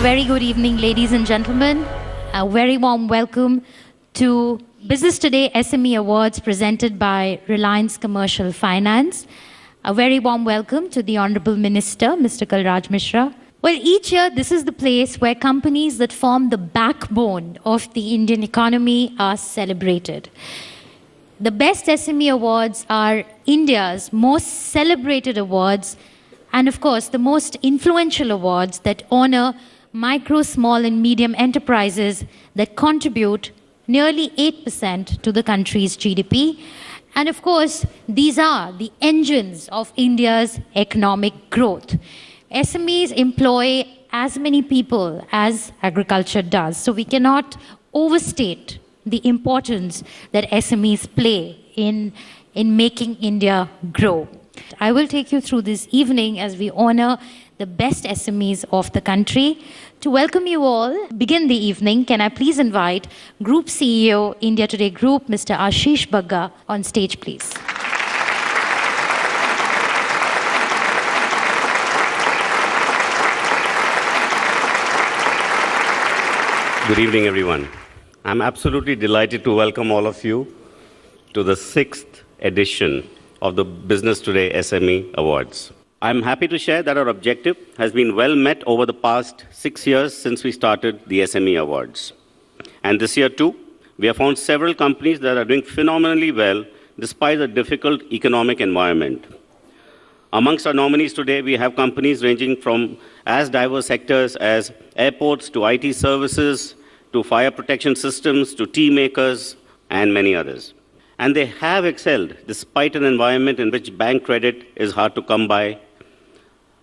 very good evening, ladies and gentlemen. A very warm welcome to Business Today SME Awards presented by Reliance Commercial Finance. A very warm welcome to the Honorable Minister, Mr. Kalraj Mishra. Well, each year, this is the place where companies that form the backbone of the Indian economy are celebrated. The Best SME Awards are India's most celebrated awards and, of course, the most influential awards that honor micro, small and medium enterprises that contribute nearly 8% to the country's GDP. And of course, these are the engines of India's economic growth. SMEs employ as many people as agriculture does. So we cannot overstate the importance that SMEs play in making India grow. I will take you through this evening as we honor the best SMEs of the country. To welcome you all, begin the evening, can I please invite Group CEO, India Today Group, Mr. Ashish Bagga, on stage, please. Good evening, everyone. I'm absolutely delighted to welcome all of you to the 6th edition of the Business Today SME Awards. I'm happy to share that our objective has been well met over the past 6 years since we started the SME Awards. And this year too, we have found several companies that are doing phenomenally well despite the difficult economic environment. Amongst our nominees today, we have companies ranging from as diverse sectors as airports to IT services, to fire protection systems, to tea makers, and many others. And they have excelled despite an environment in which bank credit is hard to come by,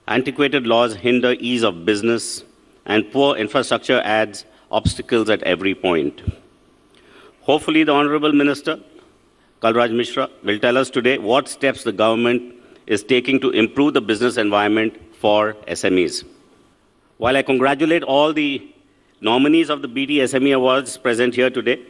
antiquated laws hinder ease of business, and poor infrastructure adds obstacles at every point. Hopefully, the Honorable Minister, Kalraj Mishra, will tell us today what steps the government is taking to improve the business environment for SMEs. While I congratulate all the nominees of the BT SME Awards present here today,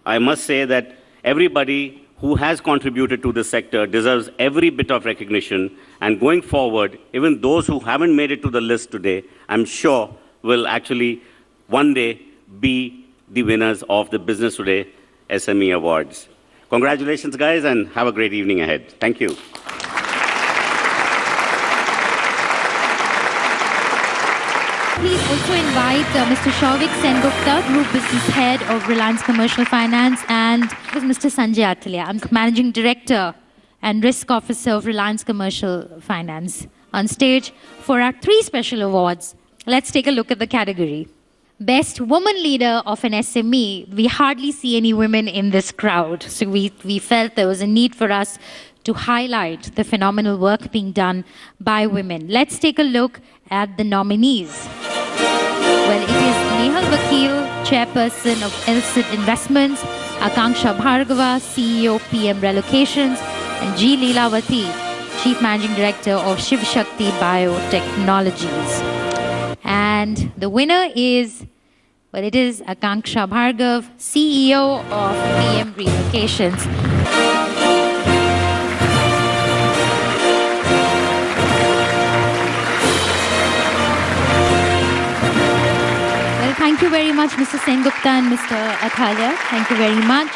I must say that everybody who has contributed to this sector deserves every bit of recognition, and going forward, even those who haven't made it to the list today, I'm sure will actually one day be the winners of the Business Today SME Awards. Congratulations, guys, and have a great evening ahead. Thank you. Please also invite Mr. Shouvik Sengupta, Group Business Head of Reliance Commercial Finance, and Mr. Sanjay Athalye. I'm Managing Director and Risk Officer of Reliance Commercial Finance. On stage for our 3 special awards, let's take a look at the category. Best Woman Leader of an SME. We hardly see any women in this crowd, so we felt there was a need for us to highlight the phenomenal work being done by women. Let's take a look at the nominees. Well, it is Nehal Vakil, Chairperson of Elsid Investments, Akanksha Bhargava, CEO PM Relocations, and G. Leelavati, Chief Managing Director of Shiv Shakti Biotechnologies. And the winner is, well, it is Akanksha Bhargav, CEO of PM Relocations. Thank you very much, Mr. Sengupta and Mr. Athalye. Thank you very much.